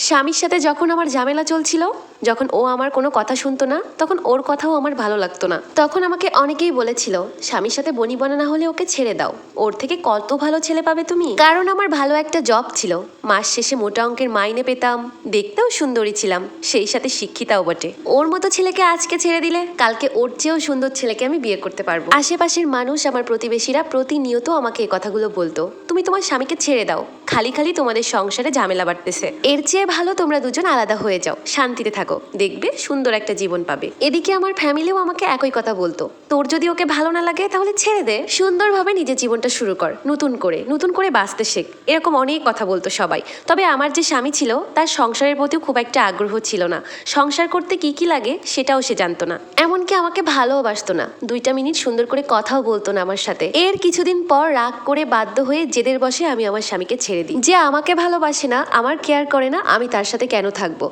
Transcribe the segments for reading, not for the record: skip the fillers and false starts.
স্বামীর সাথে যখন আমার ঝামেলা চলছিল, যখন ও আমার কোনো কথা শুনতো না, তখন ওর কথাও আমার ভালো লাগতো না। তখন আমাকে অনেকেই বলেছিল, স্বামীর সাথে বনিবনা না হলে ওকে ছেড়ে দাও, ওর থেকে কত ভালো ছেলে পাবে তুমি। কারণ আমার ভালো একটা জব ছিল, মাস শেষে মোটা অঙ্কের মাইনে পেতাম, দেখতেও সুন্দরী ছিলাম, সেই সাথে শিক্ষিতাও বটে। ওর মতো ছেলেকে আজকে ছেড়ে দিলে কালকে ওর চেয়েও সুন্দর ছেলেকে আমি বিয়ে করতে পারবো। আশেপাশের মানুষ, আমার প্রতিবেশীরা প্রতিনিয়ত আমাকে এই কথাগুলো বলতো, তুমি তোমার স্বামীকে ছেড়ে দাও, খালি খালি তোমাদের সংসারে ঝামেলা বাড়তেছে, এর চেয়ে ভালো তোমরা দুজন আলাদা হয়ে যাও, শান্তিতে থাকো, দেখবে সুন্দর একটা জীবন পাবে। এদিকে আমার ফ্যামিলিও আমাকে একই কথা বলতো, তোর যদি ওকে ভালো না লাগে তাহলে ছেড়ে দে, সুন্দরভাবে নিজের জীবনটা শুরু কর, নতুন করে বাঁচতে শেখ, এরকম অনেক কথা বলতো সবাই। তবে আমার যে স্বামী ছিল তার সংসারের প্রতিও খুব একটা আগ্রহ ছিল না, সংসার করতে কি কি লাগে সেটাও সে জানতো না, এমনকি আমাকে ভালোবাসতো না, 2টা মিনিট সুন্দর করে কথাও বলতো না আমার সাথে। এর কিছুদিন পর রাগ করে বাধ্য হয়ে জেদের বসে আমি আমার স্বামীকে ছেড়ে দিই। যে আমাকে ভালোবাসে না, আমার কেয়ার করে না, আমি তার সাথে কেন থাকবো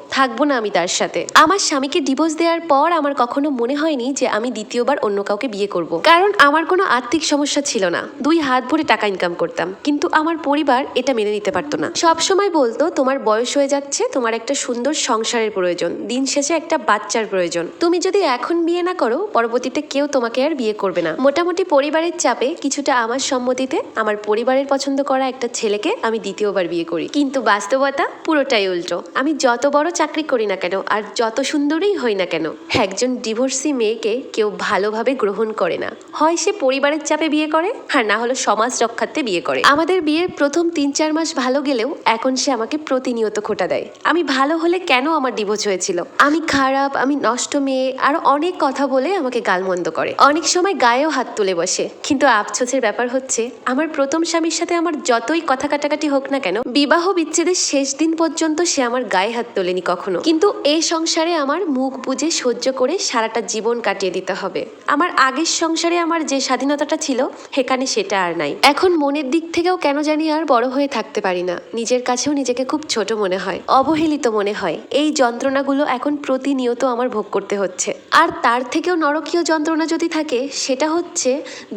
না আমি তার সাথে। আমার স্বামীকে ডিভোর্স দেওয়ার পর আমার কখনো মনে হয়নি যে আমি দ্বিতীয়বার অন্য কাউকে বিয়ে করব, কারণ আমার কোনো আর্থিক সমস্যা ছিল না, 2 হাত ভরে টাকা ইনকাম করতাম, কিন্তু আমার পরিবার এটা মেনে নিতে পারতো না। সব সময় বলতো, তোমার বয়স হয়ে যাচ্ছে, তোমার একটা সুন্দর সংসারের প্রয়োজন, দিন শেষে একটা বাচ্চার প্রয়োজন, তুমি যদি এখন বিয়ে না করো পরবর্তীতে কেউ তোমাকে আর বিয়ে করবে না। মোটামুটি পরিবারের চাপে, কিছুটা আমার সম্মতিতে, আমার পরিবারের পছন্দ করা একটা ছেলেকে আমি দ্বিতীয়বার বিয়ে করি। কিন্তু বাস্তবতা পুরোটাই উল্টো। আমি যত বড় চাকরি করি না কেন আর যত সুন্দরই হই না কেন, একজন ডিভোর্সি মেয়েকে কেউ ভালোভাবে গ্রহণ করে না, হয় সে পরিবারের চাপে বিয়ে করে, আর না হলো সমাজ রক্ষার্থে বিয়ে করে। আমাদের বিয়ের প্রথম 3-4 মাস ভালো গেলেও এখন সে আমাকে প্রতিনিয়ত খোঁটা দেয়। আমি ভালো হলে কেন আমার ডিভোর্স হয়েছিল, আমি খারাপ, আমি নষ্ট মেয়ে, আরো অনেক কথা বলে আমাকে গালমন্দ করে, অনেক সময় গায়েও হাত তুলে বসে। কিন্তু আফসোসের ব্যাপার হচ্ছে, আমার প্রথম স্বামীর সাথে আমার যতই কথা কাটাকাটি হোক না কেন, বিবাহ বিচ্ছেদের শেষ দিন পর্যন্ত সে আমার গায়ে হাত তোলেনি কখনো। কিন্তু এই সংসারে আমার মুখ বুজে সহ্য করে সারাটা জীবন কাটিয়ে দিতে হবে। আমার আগের সংসারে আমার যে স্বাধীনতাটা ছিল, এখানে সেটা আর নাই। এখন মনের দিক থেকেও কেন জানি আর বড় হয়ে থাকতে পারি না, নিজের কাছেও নিজেকে খুব ছোট মনে হয়, অবহেলিত মনে হয়। এই যন্ত্রণাগুলো এখন প্রতিনিয়ত আমার ভোগ করতে হচ্ছে। আর তার থেকেও নরকীয় যন্ত্রণা যদি থাকে, সেটা হচ্ছে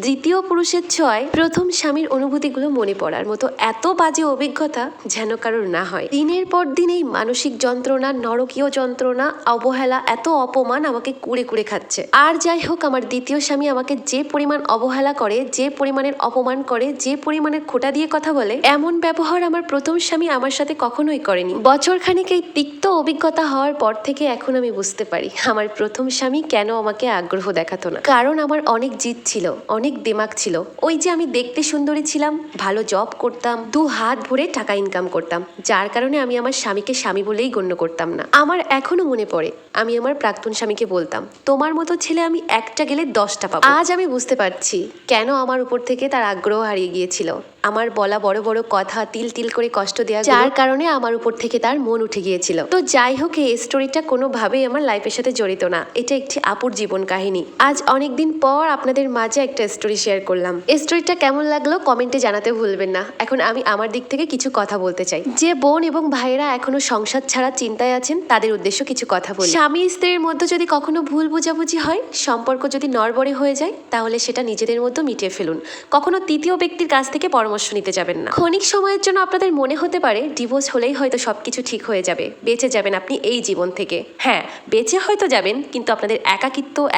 দ্বিতীয় পুরুষের ছোঁয়ায় প্রথম স্বামীর অনুভূতিগুলো মনে পড়ার মতো এত বাজে অভিজ্ঞতা যেন কারোর না হয়। দিনের পর দিন এই মানসিক যন্ত্রণা, নরকীয় যন্ত্রণা, অবহেলা, এত অপমান আমাকে কুড়ে কুড়ে খাচ্ছে। আর যাই হোক, আমার দ্বিতীয় স্বামী আমাকে যে পরিমাণ অবহেলা করে, যে পরিমাণের অপমান করে, যে পরিমাণের খোঁটা দিয়ে কথা বলে, এমন ব্যবহার আমার প্রথম স্বামী আমার সাথে কখনোই করেনি। বছর খানিক এই তিক্ত অভিজ্ঞতা হওয়ার পর থেকে এখন আমি বুঝতে পারি আমার প্রথম স্বামী কেন আমাকে আগ্রহ দেখাতো না। কারণ আমার অনেক জিদ ছিল, অনেক দিমাগ ছিল। ওই যে আমি দেখতে সুন্দরী ছিলাম, ভালো জব করতাম, 2 হাত ভরে টাকা ইনকাম করতাম, যার কারণে আমি আমার স্বামীকে স্বামী বলেই গণ্য করতাম না। আমার এখনো মনে পড়ে, আমি আমার প্রাক্তন স্বামীকে বলতাম, তোমার মতো ছেলে আমি একটা গেলে 10টা পাবো। আজ আমি বুঝতে পারছি কেন আমার উপর থেকে তার আগ্রহ হারিয়ে গিয়েছিল। আমার বলা বড় বড় কথা, তিল তিল করে কষ্ট দেওয়া, যার কারণে আমার উপর থেকে তার মন উঠে গিয়েছিল। তো যাই হোক, এই স্টোরিটা কোনোভাবেই আমার লাইফের সাথে জড়িত না, এটা একটি আপুর জীবন কাহিনী। আজ অনেকদিন পর আপনাদের মাঝে একটা স্টোরি শেয়ার করলাম। স্টোরিটা কেমন লাগলো কমেন্টে জানাতে ভুলবেন না। এখন আমি আমার দিক থেকে কিছু কথা বলতে চাই। যে বোন এবং ভাইয়েরা এখনো সংসার ছাড়া চিন্তায় আছেন, তাদের উদ্দেশ্য কিছু কথা বলি। স্বামী স্ত্রীর মধ্যে যদি কখনো ভুল বোঝাবুঝি হয়, সম্পর্ক যদি নড়বড়ে হয়ে যায়, তাহলে সেটা নিজেদের মধ্যে মিটিয়ে ফেলুন। কখনো তৃতীয় ব্যক্তির কাছ থেকে পরামর্শ নিতে যাবেন না। ক্ষণিক সময়ের জন্য আপনাদের মনে হতে পারে ডিভোর্স হলেই হয়তো সবকিছু ঠিক হয়ে যাবে, বেঁচে যাবেন আপনি এই জীবন থেকে। হ্যাঁ, বেঁচে হয়তো যাবেন, কিন্তু আপনাদের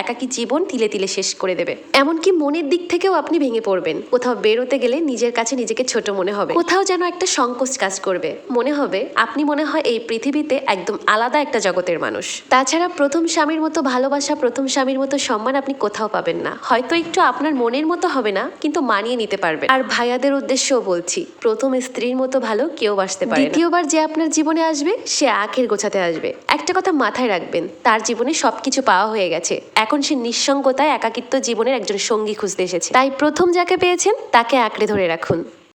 একাকী জীবন তিলে তিলে শেষ করে দেবে। এমনকি মনের দিক থেকেও আপনি ভেঙে পড়বেন। কোথাও বেরোতে গেলে নিজের কাছে নিজেকে ছোট মনে হবে, কোথাও যেন একটা সংকোচ কাজ করবে, মনে হবে আপনি মনে হয় এই পৃথিবীতে একদম আলাদা একটা জগতের মানুষ। তাছাড়া প্রথম স্বামীর মতো ভালোবাসা, প্রথম স্বামীর মতো সম্মান আপনি কোথাও পাবেন না। হয়তো একটু আপনার মনের মতো হবে না, কিন্তু মানিয়ে নিতে পারবেন। আর ভাইয়াদের উদ্দেশ্যও বলছি, প্রথম স্ত্রীর মতো ভালো কেউ বাসতে পারে না। দ্বিতীয়বার যে আপনার জীবনে আসবে, সে আখের গোছাতে আসবে। একটা কথা মাথায় রাখবেন, তার জীবনে সবকিছু পাওয়া হয়ে গেছে, এখন সে নিঃসঙ্গতায় একাকিত্ব জীবনের একজন সঙ্গী খুঁজতে এসেছে। তাই প্রথম যাকে পেয়েছেন তাকে আঁকড়ে ধরে রাখুন।